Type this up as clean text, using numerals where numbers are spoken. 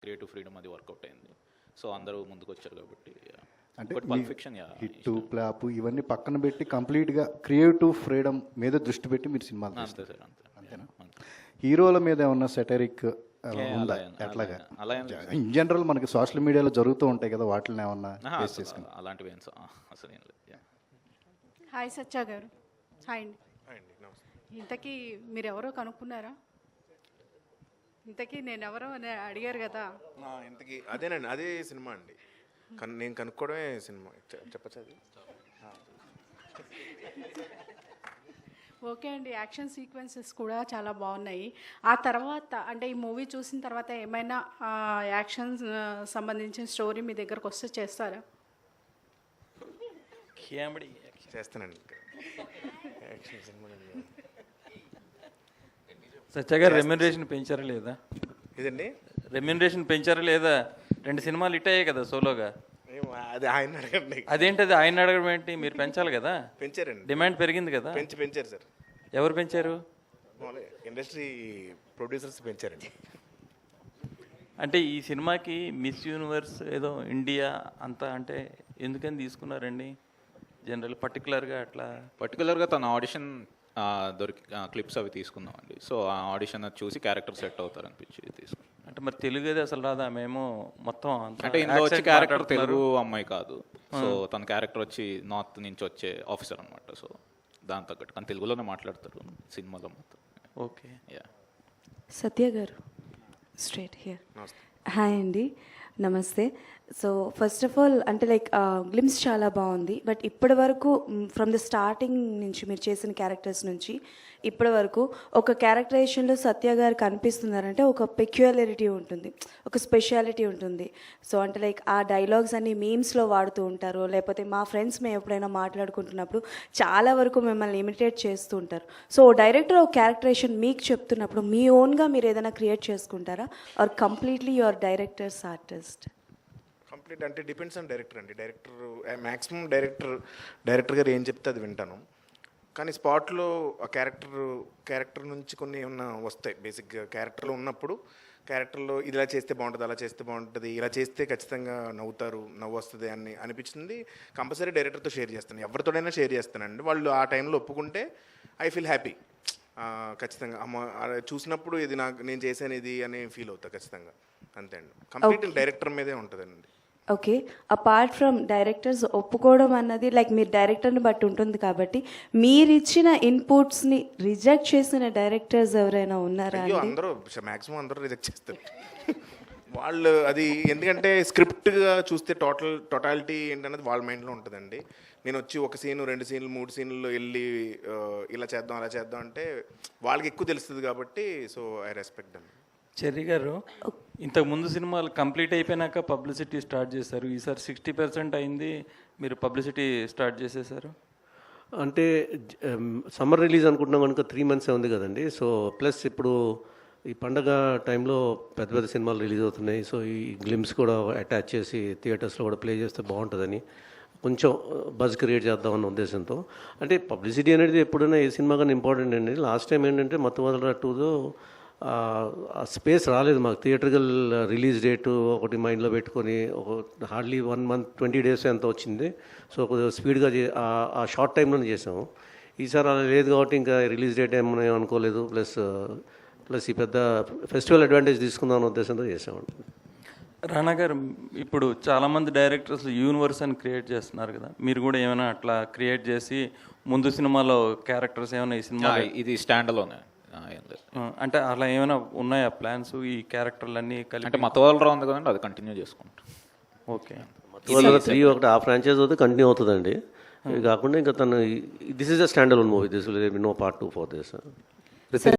Creative freedom అది work out అయింది. So అందరూ ముందుకు వచ్చారు కాబట్టి అంటే పర్ఫెక్షన్ హిట్ ప్లాప్ ఇవన్నీ పక్కన పెట్టి కంప్లీట్గా క్రియేటివ్ ఫ్రీడమ్ మీద దృష్టి పెట్టి మీరు సినిమాలు అంతే సార్ అంతేనా? హీరోల మీద ఏమన్నా సెటరిక్ ఉందా? అలా ఎట్లాగా అలా ఇన్ జనరల్ మనకి సోషల్ మీడియాలో జరుగుతూ ఉంటాయి కదా, వాటిని ఏమన్నా ఫేస్ చేసుకుని అలాంటివి ఏం అసలు ఏం లేదు. హాయ్ సత్య గారు. హాయ్ అండి. ఇంతకీ మీరు ఎవరో కనుక్కున్నారా? ఇంతకీ నేను ఎవరో అని అడిగారు కదా. ఇంతకీ అదేనండి, అదే సినిమా అండి. నేను కనుక్కోవడమే సినిమా. చెప్పచ్చు అది. ఓకే అండి. యాక్షన్ సీక్వెన్సెస్ కూడా చాలా బాగున్నాయి. ఆ తర్వాత అంటే ఈ మూవీ చూసిన తర్వాత ఏమైనా యాక్షన్ సంబంధించిన స్టోరీ మీ దగ్గరకు వస్తే చేస్తారా? చేస్తానండి. యాక్షన్ సినిమా సత్య గారు రెమ్యూనరేషన్ పెంచారా లేదా? ఇదండి రెమ్యూనరేషన్ పెంచారా లేదా? 2 సినిమాలు హిట్ అయ్యాయి కదా సోలోగా. అది ఆయన అడగండి. అదేంటది ఆయన అడగడం ఏంటి? మీరు పెంచాలి కదా. పెంచారండి, డిమాండ్ పెరిగింది కదా. పెంచారు సార్. ఎవరు పెంచారు? ఇండస్ట్రీ ప్రొడ్యూసర్స్ పెంచారండి. అంటే ఈ సినిమాకి మిస్ యూనివర్స్ ఏదో ఇండియా అంతా అంటే ఎందుకని తీసుకున్నారండి? జనరల్ పర్టికులర్గా తన ఆడిషన్ దొరికి క్లిప్స్ అవి తీసుకుందామండి. సో ఆ ఆడిషన్ చూసి క్యారెక్టర్ సెట్ అవుతారు అనిపించి తీసుకున్నాం. అంటే మరి తెలుగు అది అసలు రాదా? మేము మొత్తం అంటే ఇందులో వచ్చే క్యారెక్టర్ తెలుగు అమ్మాయి కాదు. సో తన క్యారెక్టర్ వచ్చి నార్త్ నుంచి వచ్చే ఆఫీసర్ అనమాట. సో దాని తగ్గట్టు కానీ తెలుగులోనే మాట్లాడతారు సినిమాలో మొత్తం. ఓకే. యా. సత్య గారు స్ట్రేట్ హియర్. హాయ్ అండి, నమస్తే. సో ఫస్ట్ ఆఫ్ ఆల్ అంటే లైక్ గ్లిమ్స్ చాలా బాగుంది. బట్ ఇప్పటి వరకు ఫ్రమ్ ద స్టార్టింగ్ నుంచి మీరు చేసిన క్యారెక్టర్స్ నుంచి ఇప్పటి వరకు ఒక క్యారెక్టరైజేషన్లో సత్య గారు కనిపిస్తున్నారంటే ఒక పెక్యులారిటీ ఉంటుంది, ఒక స్పెషాలిటీ ఉంటుంది. సో అంటే లైక్ ఆ డైలాగ్స్ అన్ని మీమ్స్లో వాడుతూ ఉంటారు, లేకపోతే మా ఫ్రెండ్స్ మేము ఎప్పుడైనా మాట్లాడుకుంటున్నప్పుడు చాలా వరకు మిమ్మల్ని ఇమిటేట్ చేస్తూ ఉంటారు. సో డైరెక్టర్ ఒక క్యారెక్టరైజేషన్ మీకు చెప్తున్నప్పుడు మీ ఓన్గా మీరు ఏదైనా క్రియేట్ చేసుకుంటారా or completely your director's artist? Complete అంటే డిపెండ్స్ ఆన్ డైరెక్టర్ అండి. మ్యాక్సిమం డైరెక్టర్ గారు ఏం చెప్తే అది వింటాను. కానీ స్పాట్లో ఆ క్యారెక్టర్ నుంచి కొన్ని ఏమన్నా వస్తాయి. బేసిక్గా క్యారెక్టర్లో ఉన్నప్పుడు క్యారెక్టర్లో ఇది ఇలా చేస్తే బాగుంటుంది, అలా చేస్తే బాగుంటుంది, ఇలా చేస్తే ఖచ్చితంగా నవ్వు వస్తుంది అని అనిపించింది కంపల్సరీ డైరెక్టర్తో షేర్ చేస్తాను. ఎవరితోడైనా షేర్ చేస్తానండి. వాళ్ళు ఆ టైంలో ఒప్పుకుంటే ఐ ఫీల్ హ్యాపీ. ఖచ్చితంగా చూసినప్పుడు ఇది నేను చేశాను ఇది అని ఫీల్ అవుతా ఖచ్చితంగా. అంతే అండి. కంప్లీట్ డైరెక్టర్ మీదే ఉంటుందండి. ఓకే. అపార్ట్ ఫ్రమ్ డైరెక్టర్స్ ఒప్పుకోవడం అన్నది లైక్ మీరు డైరెక్టర్ని బట్టి ఉంటుంది కాబట్టి మీరు ఇచ్చిన ఇన్పుట్స్ని రిజెక్ట్ చేసిన డైరెక్టర్స్ ఎవరైనా ఉన్నారా? అందరూ మ్యాక్సిమం అందరూ రిజెక్ట్ చేస్తారు వాళ్ళు. అది ఎందుకంటే స్క్రిప్ట్గా చూస్తే టోటాలిటీ ఏంటనేది వాళ్ళ మైండ్లో ఉంటుందండి. నేను వచ్చి 1 సీను 2 సీన్లు 3 సీన్లలో వెళ్ళి ఇలా చేద్దాం అలా చేద్దాం అంటే వాళ్ళకి ఎక్కువ తెలుస్తుంది కాబట్టి so I respect them. Cherry గారు, ఇంతకు ముందు సినిమాలు కంప్లీట్ అయిపోయినాక పబ్లిసిటీ స్టార్ట్ చేశారు. ఈసారి 60% అయింది, మీరు పబ్లిసిటీ స్టార్ట్ చేసేసారు. అంటే సమ్మర్ రిలీజ్ అనుకుంటున్నాం కనుక 3 months ఉంది కదండి. సో ప్లస్ ఇప్పుడు ఈ పండగ టైంలో పెద్ద పెద్ద సినిమాలు రిలీజ్ అవుతున్నాయి. సో ఈ గ్లిమ్స్ కూడా అటాచ్ చేసి థియేటర్స్లో కూడా ప్లే చేస్తే బాగుంటుందని కొంచెం బజ్ క్రియేట్ చేద్దామన్న ఉద్దేశంతో. అంటే పబ్లిసిటీ అనేది ఎప్పుడైనా ఏ సినిమా కానీ ఇంపార్టెంట్ అండి. లాస్ట్ టైం ఏంటంటే మత్తు టూలో స్పేస్ రాలేదు మాకు. థియేటర్కల్ రిలీజ్ డేటు ఒకటి మైండ్లో పెట్టుకొని హార్డ్లీ 1 month 20 days ఎంత వచ్చింది. సో కొద్దిగా స్పీడ్గా ఆ షార్ట్ టైంలోనే చేసాము. ఈసారి అలా లేదు కాబట్టి ఇంకా రిలీజ్ డేట్ ఏమన్నా అనుకోలేదు. ప్లస్ ఈ పెద్ద ఫెస్టివల్ అడ్వాంటేజ్ తీసుకుందాం అనే ఉద్దేశంతో చేసామండి. రానా గారు, ఇప్పుడు చాలామంది డైరెక్టర్స్ యూనివర్స్ అని క్రియేట్ చేస్తున్నారు కదా, మీరు కూడా ఏమైనా అట్లా క్రియేట్ చేసి ముందు సినిమాలో క్యారెక్టర్స్ ఏమైనా ఈ సినిమా ఇది స్టాండ్లోనే అంటే అలా ఏమైనా ఉన్నాయా ప్లాన్స్? ఈ క్యారెక్టర్లన్నీ కలిపి అంటే మతవాళ్ళరావు ఉంది కదండి, అది కంటిన్యూ చేసుకుంటాం. ఓకే. 3 ఒకటి ఆ ఫ్రాంచైజ్ అయితే కంటిన్యూ అవుతుందండి. ఇది కాకుండా ఇంకా this is a stand alone movie. This will be no part 2 for this.